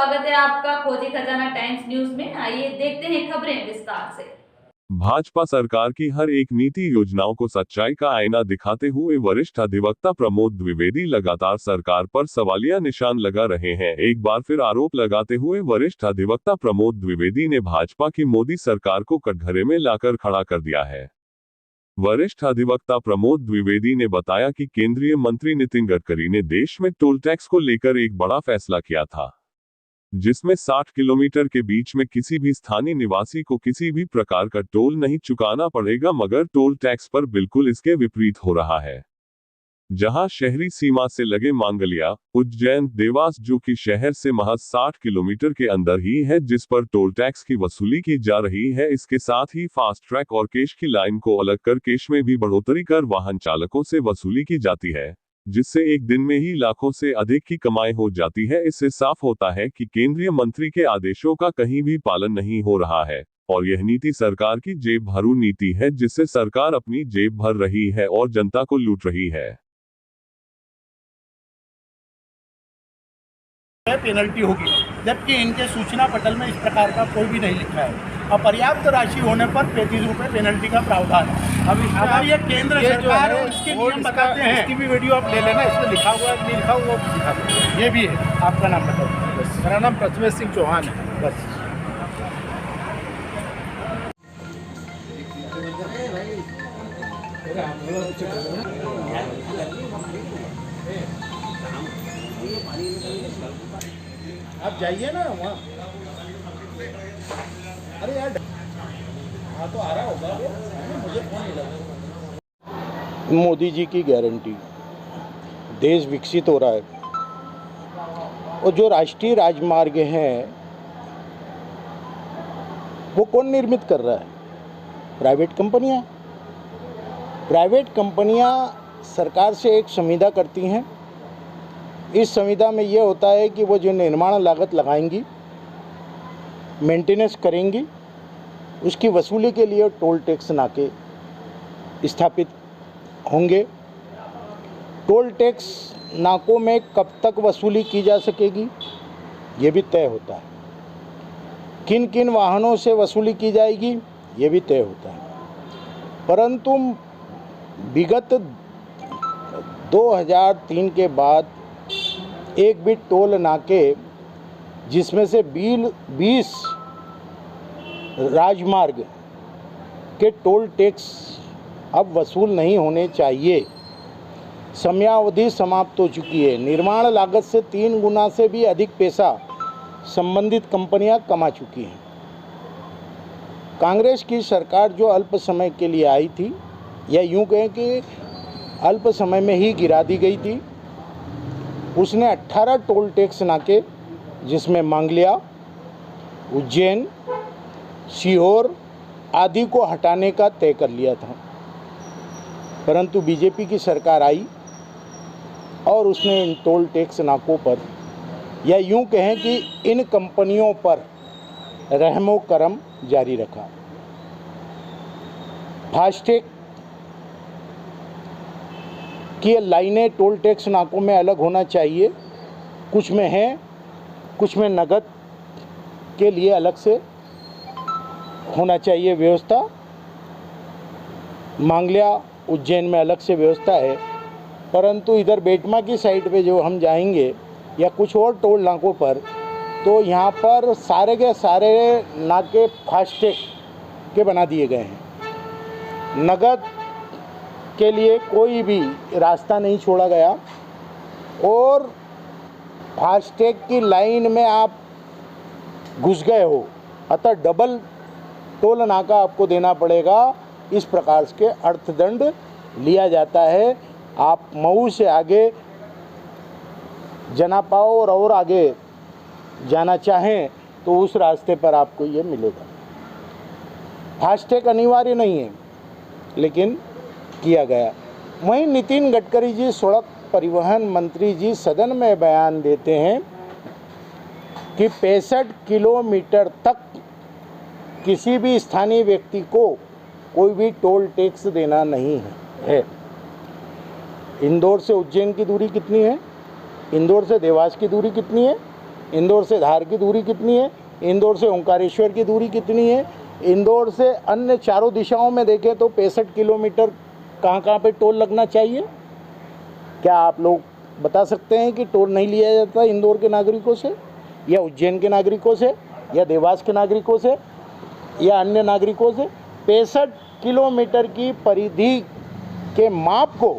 स्वागत है आपका खोजी खजाना टाइम्स न्यूज में। आइए देखते हैं खबरें विस्तार से। भाजपा सरकार की हर एक नीति योजनाओं को सच्चाई का आईना दिखाते हुए वरिष्ठ अधिवक्ता प्रमोद द्विवेदी लगातार सरकार पर सवालिया निशान लगा रहे हैं। एक बार फिर आरोप लगाते हुए वरिष्ठ अधिवक्ता प्रमोद द्विवेदी ने भाजपा की मोदी सरकार को कटघरे में लाकर खड़ा कर दिया है। वरिष्ठ अधिवक्ता प्रमोद द्विवेदी ने बताया कि केंद्रीय मंत्री नितिन गडकरी ने देश में टोल टैक्स को लेकर एक बड़ा फैसला किया था, जिसमें 60 किलोमीटर के बीच में किसी भी स्थानीय निवासी को किसी भी प्रकार का टोल नहीं चुकाना पड़ेगा, मगर टोल टैक्स पर बिल्कुल इसके विपरीत हो रहा है। जहां शहरी सीमा से लगे मांगलिया, उज्जैन, देवास जो कि शहर से महज 60 किलोमीटर के अंदर ही है, जिस पर टोल टैक्स की वसूली की जा रही है। इसके साथ ही फास्ट ट्रैक और केश की लाइन को अलग कर केश में भी बढ़ोतरी कर वाहन चालकों से वसूली की जाती है, जिससे एक दिन में ही लाखों से अधिक की कमाई हो जाती है। इससे साफ होता है कि केंद्रीय मंत्री के आदेशों का कहीं भी पालन नहीं हो रहा है और यह नीति सरकार की जेब भरू नीति है, जिससे सरकार अपनी जेब भर रही है और जनता को लूट रही है। पेनल्टी होगी, जबकि इनके सूचना पटल में इस प्रकार का कोई भी नहीं लिखा है। अपर्याप्त राशि होने पर 35 रुपये पेनल्टी का प्रावधान है। अब अगर ये केंद्र सरकार है, इसके नियम बताते हैं, इसकी भी वीडियो आप ले लेना, इसमें लिखा हुआ है नहीं लिखा हुआ वो दिखा दो। ये भी है। आपका नाम बताओ। बस मेरा नाम प्रथमेश सिंह चौहान है। बस आप जाइए ना वहाँ। अरे यार हाँ तो आ रहा होगा, मुझे फोन नहीं लगा। मोदी जी की गारंटी, देश विकसित हो रहा है और जो राष्ट्रीय राजमार्ग हैं वो कौन निर्मित कर रहा है? प्राइवेट कंपनियां। प्राइवेट कंपनियां सरकार से एक संविदा करती हैं। इस संविदा में ये होता है कि वो जो निर्माण लागत लगाएंगी, मेंटेनेंस करेंगी, उसकी वसूली के लिए टोल टैक्स नाके स्थापित होंगे। टोल टैक्स नाकों में कब तक वसूली की जा सकेगी ये भी तय होता है। किन किन वाहनों से वसूली की जाएगी ये भी तय होता है। परंतु विगत 2003 के बाद एक भी टोल नाके, जिसमें से 20 राजमार्ग के टोल टैक्स अब वसूल नहीं होने चाहिए। समयावधि समाप्त हो चुकी है। निर्माण लागत से 3 गुना से भी अधिक पैसा संबंधित कंपनियां कमा चुकी हैं। कांग्रेस की सरकार जो अल्प समय के लिए आई थी, या यूं कहें कि अल्प समय में ही गिरा दी गई थी, उसने 18 टोल टैक्स नाके, जिसमें मांगलिया, उज्जैन, सीहोर आदि को हटाने का तय कर लिया था। परंतु बीजेपी की सरकार आई और उसने इन टोल टैक्स नाकों पर, या यूं कहें कि इन कंपनियों पर रहमो करम जारी रखा। फास्टैग कि लाइनें टोल टैक्स नाकों में अलग होना चाहिए, कुछ में है, कुछ में नगद के लिए अलग से होना चाहिए व्यवस्था। मांगलिया, उज्जैन में अलग से व्यवस्था है। परंतु इधर बेटमा की साइड पे जो हम जाएंगे या कुछ और टोल नाकों पर, तो यहाँ पर सारे के सारे नाके फास्टैग के बना दिए गए हैं। नगद के लिए कोई भी रास्ता नहीं छोड़ा गया और फास्टैग की लाइन में आप घुस गए हो, अतः डबल टोल नाका आपको देना पड़ेगा। इस प्रकार के अर्थदंड लिया जाता है। आप मऊ से आगे जना पाओ और आगे जाना चाहें तो उस रास्ते पर आपको ये मिलेगा। फास्टैग अनिवार्य नहीं है, लेकिन किया गया। वहीं नितिन गडकरी जी, सड़क परिवहन मंत्री जी, सदन में बयान देते हैं कि 65 किलोमीटर तक किसी भी स्थानीय व्यक्ति को कोई भी टोल टैक्स देना नहीं है। इंदौर से उज्जैन की दूरी कितनी है? इंदौर से देवास की दूरी कितनी है? इंदौर से धार की दूरी कितनी है, इंदौर से ओंकारेश्वर की दूरी कितनी है, इंदौर से अन्य चारों दिशाओं में देखें तो 65 किलोमीटर कहाँ कहाँ पे टोल लगना चाहिए। क्या आप लोग बता सकते हैं कि टोल नहीं लिया जाता इंदौर के नागरिकों से या उज्जैन के नागरिकों से या देवास के नागरिकों से या अन्य नागरिकों से? 65 किलोमीटर की परिधि के माप को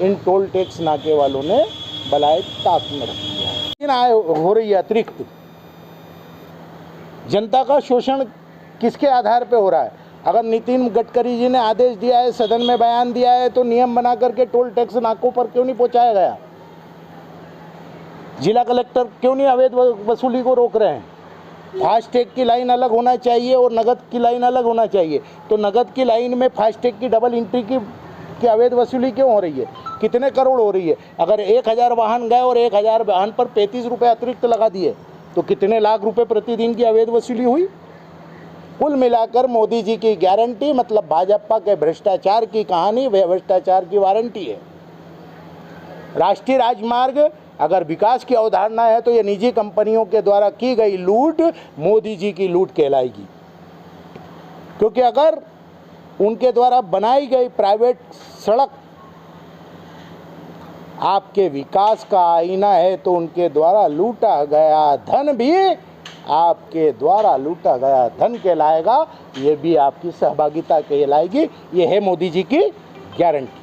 इन टोल टैक्स नाके वालों ने बलाए ताक में रख दिया। आय हो रही है अतिरिक्त। जनता का शोषण किसके आधार पे हो रहा है? अगर नितिन गडकरी जी ने आदेश दिया है, सदन में बयान दिया है, तो नियम बना करके टोल टैक्स नाकों पर क्यों नहीं पहुंचाया गया? जिला कलेक्टर क्यों नहीं अवैध वसूली को रोक रहे हैं? फास्टैग की लाइन अलग होना चाहिए और नगद की लाइन अलग होना चाहिए। तो नगद की लाइन में फास्टैग की डबल एंट्री की अवैध वसूली क्यों हो रही है? कितने करोड़ हो रही है? अगर 1000 वाहन गए और 1000 वाहन पर 35 रुपये अतिरिक्त लगा दिए तो कितने लाख रुपए प्रतिदिन की अवैध वसूली हुई? कुल मिलाकर मोदी जी की गारंटी मतलब भाजपा के भ्रष्टाचार की कहानी भ्रष्टाचार की वारंटी है। राष्ट्रीय राजमार्ग अगर विकास की अवधारणा है तो ये निजी कंपनियों के द्वारा की गई लूट मोदी जी की लूट कहलाएगी, क्योंकि अगर उनके द्वारा बनाई गई प्राइवेट सड़क आपके विकास का आईना है तो उनके द्वारा लूटा गया धन भी आपके द्वारा लूटा गया धन कहलाएगा। ये भी आपकी सहभागिता कहलाएगी। ये है मोदी जी की गारंटी।